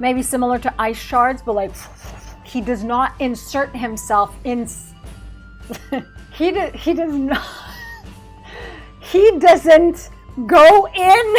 Maybe similar to ice shards, but like he does not insert himself in. He does not. He doesn't go in.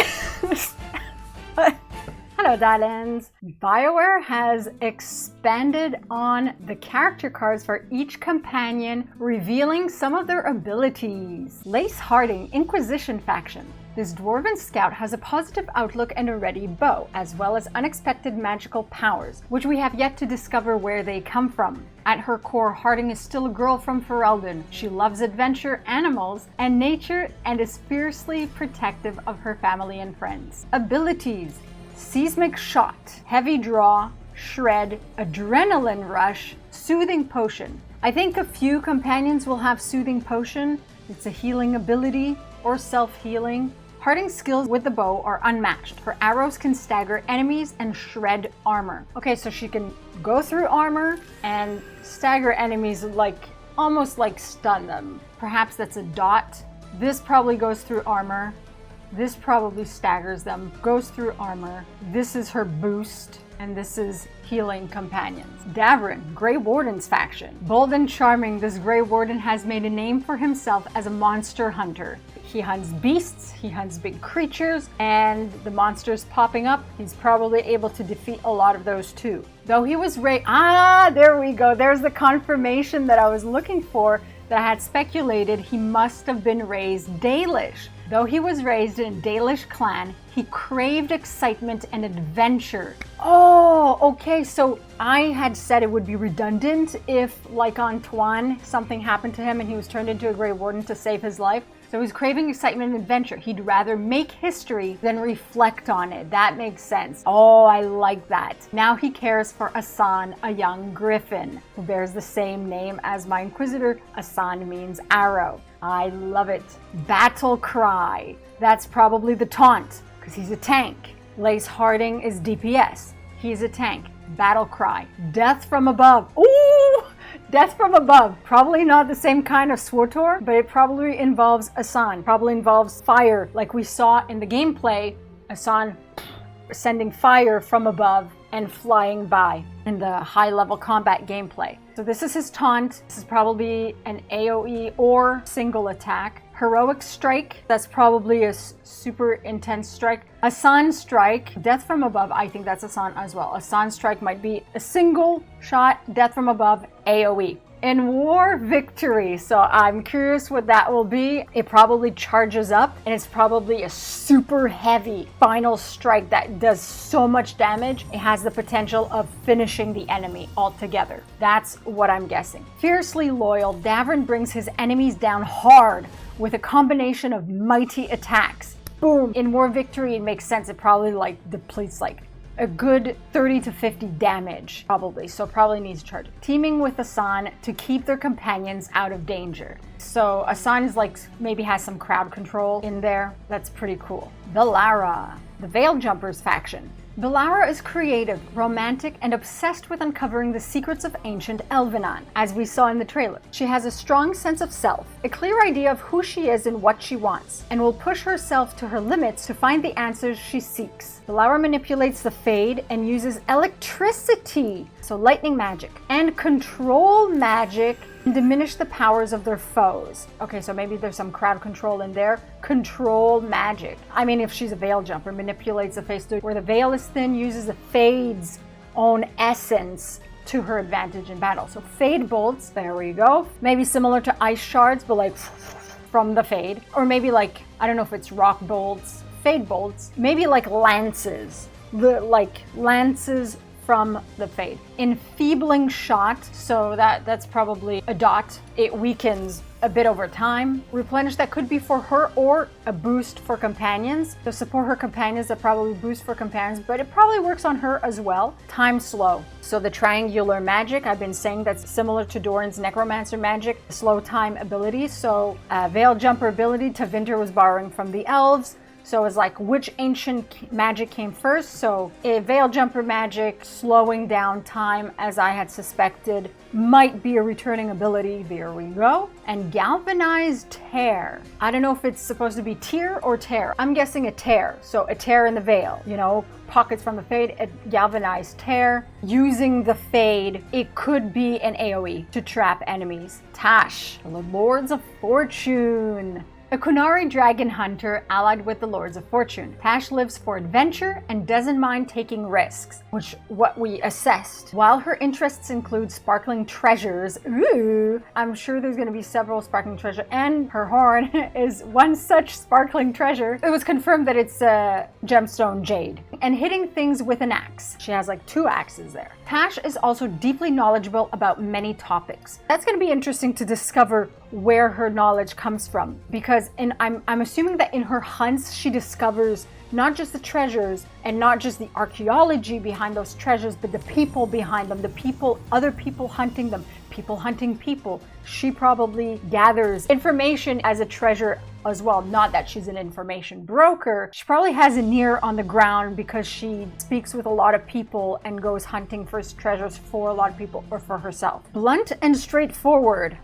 Hello, darlings. BioWare has expanded on the character cards for each companion, revealing some of their abilities. Lace Harding, Inquisition faction. This dwarven scout has a positive outlook and a ready bow, as well as unexpected magical powers, which we have yet to discover where they come from. At her core, Harding is still a girl from Ferelden. She loves adventure, animals, and nature, and is fiercely protective of her family and friends. Abilities: Seismic Shot, Heavy Draw, Shred, Adrenaline Rush, Soothing Potion. I think a few companions will have Soothing Potion. It's a healing ability or self-healing. Harding's skills with the bow are unmatched. Her arrows can stagger enemies and shred armor. Okay, so she can go through armor and stagger enemies, like almost like stun them. Perhaps that's a dot. This probably goes through armor. This probably staggers them, goes through armor. This is her boost, and this is healing companions. Davrin, Grey Warden's faction. Bold and charming, this Grey Warden has made a name for himself as a monster hunter. He hunts beasts, he hunts big creatures, and the monsters popping up, he's probably able to defeat a lot of those too. Though he was there we go. There's the confirmation that I was looking for, that I had speculated he must have been raised Dalish. Though he was raised in a Dalish clan, he craved excitement and adventure. Oh, okay, so I had said it would be redundant if, like Antoine, something happened to him and he was turned into a Grey Warden to save his life. So he's craving excitement and adventure. He'd rather make history than reflect on it. That makes sense. Oh, I like that. Now he cares for Assan, a young griffin, who bears the same name as my Inquisitor. Assan means arrow. I love it. Battle Cry. That's probably the taunt, because he's a tank. Lace Harding is DPS. He's a tank. Battle Cry. Death from above. Ooh! Death from above. Probably not the same kind of Swartor, but it probably involves Assan. Probably involves fire, like we saw in the gameplay. Assan sending fire from above and flying by in the high-level combat gameplay. So this is his taunt. This is probably an AoE or single attack. Heroic Strike, that's probably a super intense strike. Assan Strike, Death from Above, I think that's Assan as well. Assan Strike might be a single shot, Death from Above, AoE. In War Victory, so I'm curious what that will be. It probably charges up, and it's probably a super heavy final strike that does so much damage. It has the potential of finishing the enemy altogether. That's what I'm guessing. Fiercely Loyal, Davrin brings his enemies down hard with a combination of mighty attacks. Boom! In War Victory, it makes sense. It probably like depletes like a good 30 to 50 damage, probably. So probably needs charge. Teaming with Assan to keep their companions out of danger. So Assan is like, maybe has some crowd control in there. That's pretty cool. Bellara, the Veil Jumpers faction. Bellara is creative, romantic, and obsessed with uncovering the secrets of ancient Elvenon, as we saw in the trailer. She has a strong sense of self, a clear idea of who she is and what she wants, and will push herself to her limits to find the answers she seeks. Bellara manipulates the Fade and uses electricity, so lightning magic, and control magic, and diminish the powers of their foes. Okay, so maybe there's some crowd control in there. Control magic. I mean, if she's a Veil Jumper, manipulates the face to where the veil is thin, uses the Fade's own essence to her advantage in battle. So Fade Bolts, there we go. Maybe similar to Ice Shards, but like from the Fade. Or maybe like, I don't know if it's Rock Bolts, Fade Bolts. Maybe like Lances. Like Lances from the Fade. Enfeebling Shot, so that's probably a dot. It weakens a bit over time. Replenish, that could be for her or a boost for companions. So support her companions, that probably boost for companions, but it probably works on her as well. Time Slow. So the Triangular Magic, I've been saying that's similar to Doran's Necromancer Magic, slow time ability. So Veil Jumper ability Tavinter was borrowing from the Elves. So it's like which ancient magic came first. So a veil jumper magic, slowing down time, as I had suspected, might be a returning ability. There we go. And galvanized tear. I don't know if it's supposed to be tear or tear. I'm guessing a tear. So a tear in the veil, you know, pockets from the fade, a galvanized tear. Using the fade, it could be an AoE to trap enemies. Taash, the Lords of Fortune. A Qunari dragon hunter allied with the Lords of Fortune. Taash lives for adventure and doesn't mind taking risks, which what we assessed. While her interests include sparkling treasures, ooh, I'm sure there's going to be several sparkling treasures, and her horn is one such sparkling treasure. It was confirmed that it's a gemstone jade. And hitting things with an axe. She has like 2 axes there. Taash is also deeply knowledgeable about many topics. That's going to be interesting to discover where her knowledge comes from, because I'm assuming that in her hunts she discovers not just the treasures and not just the archaeology behind those treasures, but the people behind them, the people, other people hunting them, people hunting people. She probably gathers information as a treasure as well. Not that she's an information broker. She probably has an ear on the ground because she speaks with a lot of people and goes hunting for treasures for a lot of people or for herself. Blunt and straightforward.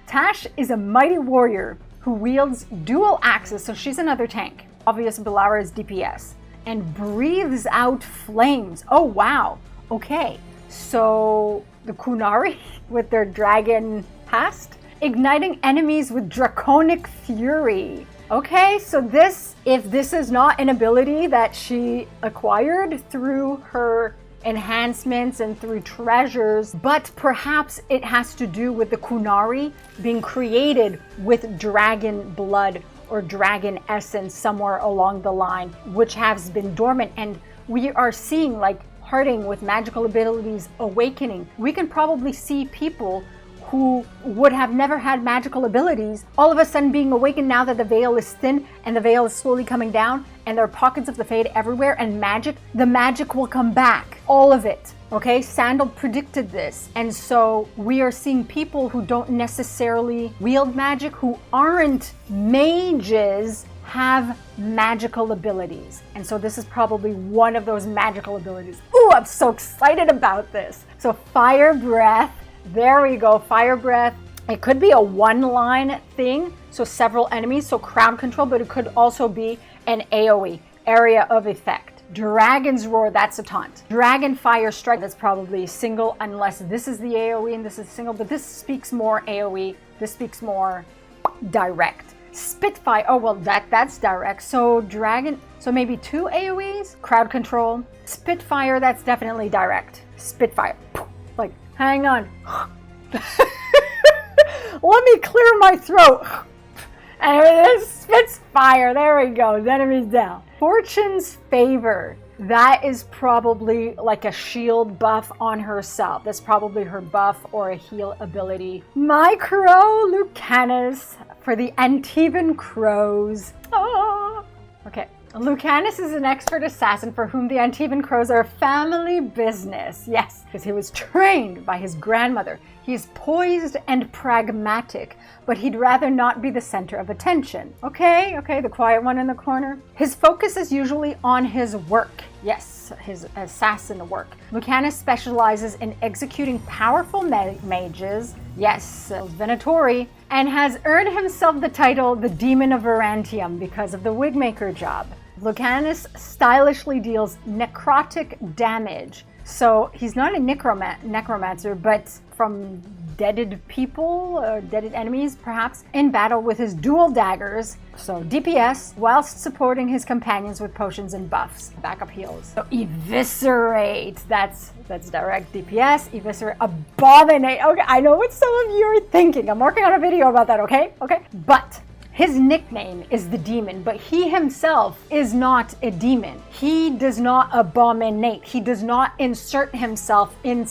Taash is a mighty warrior who wields dual axes, so she's another tank. Obvious Bellara is DPS. And breathes out flames. Oh wow. Okay. So the Qunari with their dragon past, igniting enemies with draconic fury. Okay, so if this is not an ability that she acquired through her enhancements and through treasures, but perhaps it has to do with the Qunari being created with dragon blood or dragon essence somewhere along the line, which has been dormant, and we are seeing like Harding with magical abilities awakening. We can probably see people who would have never had magical abilities all of a sudden being awakened now that the veil is thin and the veil is slowly coming down and there are pockets of the fade everywhere, and the magic will come back, all of it. Okay, Sandal predicted this, and so we are seeing people who don't necessarily wield magic, who aren't mages, have magical abilities. And so this is probably one of those magical abilities. Ooh, I'm so excited about this. So fire breath. There we go, fire breath. It could be a one-line thing, so several enemies, so crowd control, but it could also be an AoE, area of effect. Dragon's roar, that's a taunt. Dragon fire strike, that's probably single, unless this is the AoE and this is single, but this speaks more AoE, this speaks more direct. Spitfire, oh well, that's direct. So dragon, so maybe 2 AoEs, crowd control. Spitfire, that's definitely direct. Spitfire, like, hang on. Let me clear my throat. And it spits fire. There we go. The enemy's down. Fortune's favor. That is probably like a shield buff on herself. That's probably her buff or a heal ability. Micro Lucanis for the Antivan Crows. Oh. Okay. Lucanis is an expert assassin for whom the Antivan Crows are family business. Yes, because he was trained by his grandmother. He is poised and pragmatic, but he'd rather not be the center of attention. Okay, the quiet one in the corner. His focus is usually on his work. Yes, his assassin work. Lucanis specializes in executing powerful mages. Yes, Venatori, and has earned himself the title the Demon of Verantium because of the wigmaker job. Lucanis stylishly deals necrotic damage. So he's not a necromancer, but from deaded people, deaded enemies perhaps, in battle with his dual daggers. So DPS, whilst supporting his companions with potions and buffs, backup heals. So eviscerate, that's direct DPS. Eviscerate, abominate. Okay, I know what some of you are thinking. I'm working on a video about that, okay? But his nickname is the demon, but he himself is not a demon. He does not abominate. He does not insert himself in...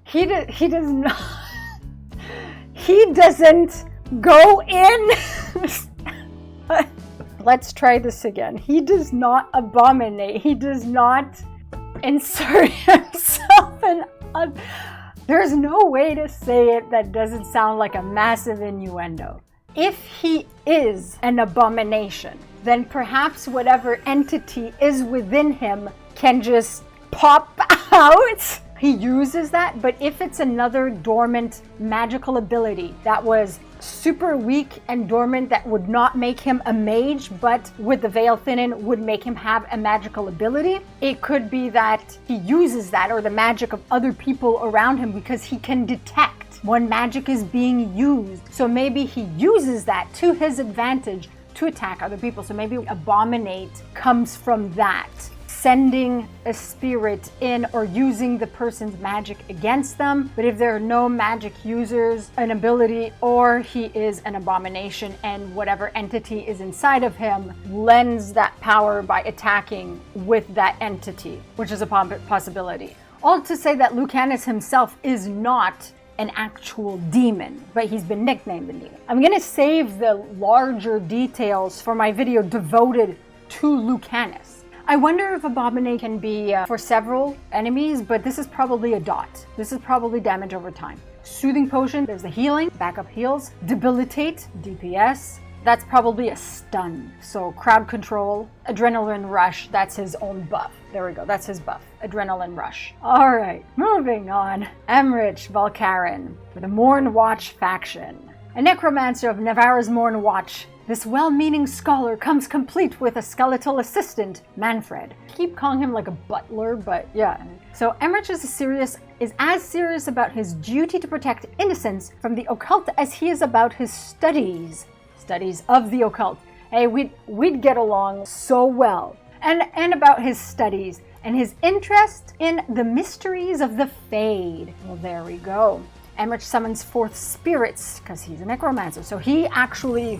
He does not... He doesn't go in... Let's try this again. He does not abominate. He does not insert himself in... There's no way to say it that doesn't sound like a massive innuendo. If he is an abomination, then perhaps whatever entity is within him can just pop out. He uses that, but if it's another dormant magical ability that was super weak and dormant that would not make him a mage, but with the veil thinning would make him have a magical ability, it could be that he uses that or the magic of other people around him because he can detect when magic is being used. So maybe he uses that to his advantage to attack other people. So maybe abominate comes from that. Sending a spirit in or using the person's magic against them. But if there are no magic users, an ability, or he is an abomination and whatever entity is inside of him lends that power by attacking with that entity, which is a possibility. All to say that Lucanis himself is not an actual demon, but he's been nicknamed the demon. I'm going to save the larger details for my video devoted to Lucanis. I wonder if Abominate can be for several enemies, but this is probably a dot. This is probably damage over time. Soothing Potion, there's the healing, backup heals. Debilitate, DPS. That's probably a stun. So Crowd Control, Adrenaline Rush, that's his own buff. There we go, that's his buff, Adrenaline Rush. All right, moving on. Emmrich Valkarin for the Morn Watch faction. A necromancer of Navarra's Morn Watch, this well-meaning scholar comes complete with a skeletal assistant, Manfred. I keep calling him like a butler, but yeah. So Emmrich is as serious about his duty to protect innocence from the occult as he is about his studies of the occult. Hey, we'd get along so well. And about his studies and his interest in the mysteries of the Fade. Well, there we go. Emmrich summons forth spirits because he's a necromancer. So he actually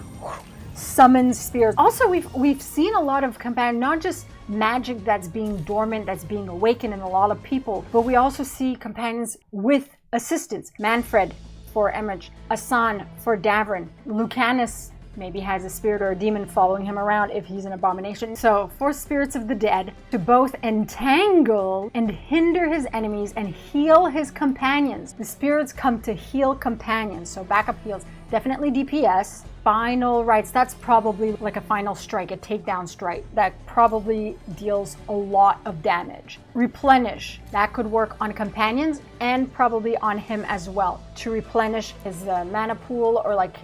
summons spirits. Also, we've seen a lot of not just magic that's being dormant, that's being awakened in a lot of people, but we also see companions with assistants. Manfred for Emmrich, Assan for Davrin, Lucanis maybe has a spirit or a demon following him around if he's an abomination. So, for spirits of the dead to both entangle and hinder his enemies and heal his companions. The spirits come to heal companions, so backup heals. Definitely DPS. Final rights, that's probably like a final strike, a takedown strike. That probably deals a lot of damage. Replenish, that could work on companions and probably on him as well. To replenish his mana pool or like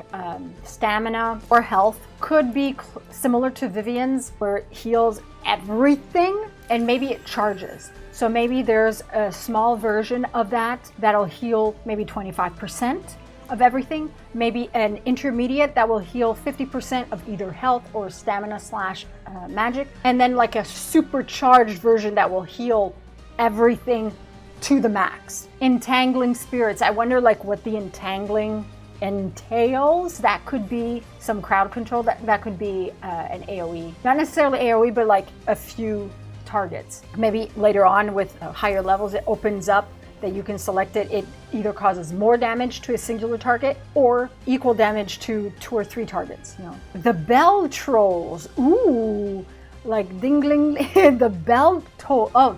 stamina or health. Could be similar to Vivian's where it heals everything and maybe it charges. So maybe there's a small version of that'll heal maybe 25%. Of everything, maybe an intermediate that will heal 50% of either health or stamina / magic, and then like a supercharged version that will heal everything to the max. Entangling spirits, I wonder like what the entangling entails. That could be some crowd control, that could be an AoE. Not necessarily AoE, but like a few targets. Maybe later on with higher levels, it opens up that you can select it. It either causes more damage to a singular target or equal damage to 2 or 3 targets. You know, the bell trolls. Ooh, like dingling. The bell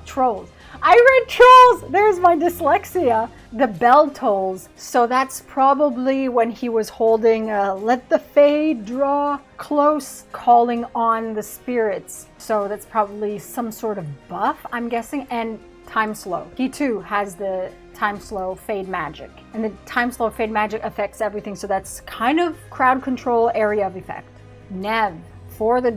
trolls. I read trolls. There's my dyslexia. The bell tolls. So that's probably when he was holding let the Fade draw close, calling on the spirits. So that's probably some sort of buff, I'm guessing, and time slow. He too has the time slow fade magic, and the time slow fade magic affects everything, so that's kind of crowd control area of effect. Neve for the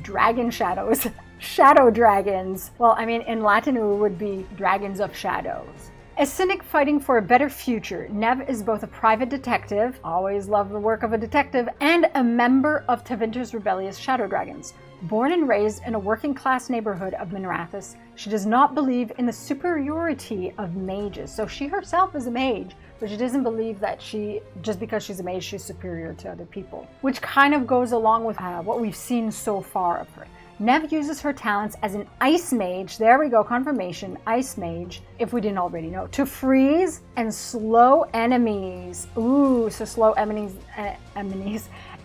dragon shadows. Shadow dragons. Well, I mean in Latin it would be dragons of shadows. A cynic fighting for a better future, Neve is both a private detective, always love the work of a detective, and a member of Tevinter's rebellious shadow dragons. Born and raised in a working-class neighborhood of Minrathous, she does not believe in the superiority of mages. So she herself is a mage, but she doesn't believe that just because she's a mage, she's superior to other people. Which kind of goes along with what we've seen so far of her. Neve uses her talents as an ice mage, there we go, confirmation, ice mage, if we didn't already know, to freeze and slow enemies. Ooh, so slow enemies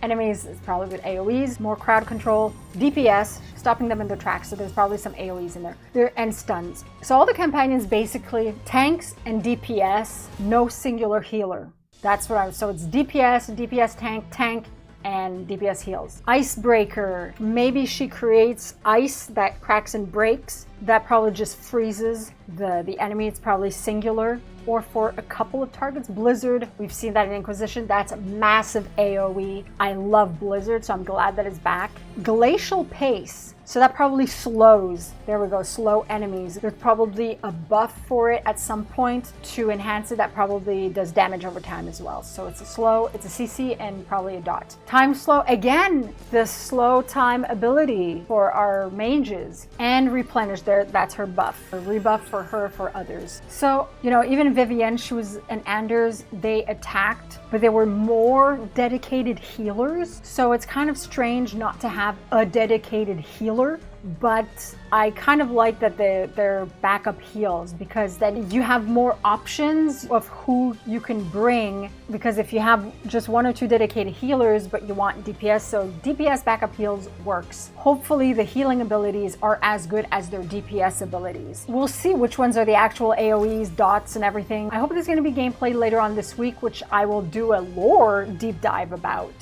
is probably with AoEs, more crowd control, DPS, stopping them in their tracks, so there's probably some AoEs in there, and stuns. So all the companions basically tanks and DPS, no singular healer. That's what so it's DPS, DPS tank, and DPS heals. Icebreaker, maybe she creates ice that cracks and breaks. That probably just freezes the enemy. It's probably singular or for a couple of targets. Blizzard, we've seen that in Inquisition. That's a massive AoE. I love Blizzard, so I'm glad that it's back. Glacial Pace, so that probably slows, there we go, slow enemies. There's probably a buff for it at some point to enhance it that probably does damage over time as well. So it's a slow, it's a CC and probably a dot. Time slow, again, the slow time ability for our mages. And replenish, there, that's her buff. A rebuff for her, for others. So, you know, even Vivienne, she was an Anders, they attacked, but they were more dedicated healers. So it's kind of strange not to have a dedicated healer, but I kind of like that they're backup heals, because then you have more options of who you can bring, because if you have just one or two dedicated healers but you want DPS, so DPS backup heals works. Hopefully the healing abilities are as good as their DPS abilities. We'll see which ones are the actual AoEs, dots and everything. I hope there's going to be gameplay later on this week, which I will do a lore deep dive about,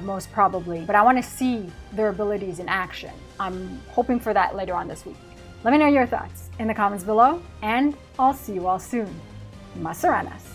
most probably, but I want to see their abilities in action. I'm hoping for that later on this week. Let me know your thoughts in the comments below, and I'll see you all soon. Masaranas.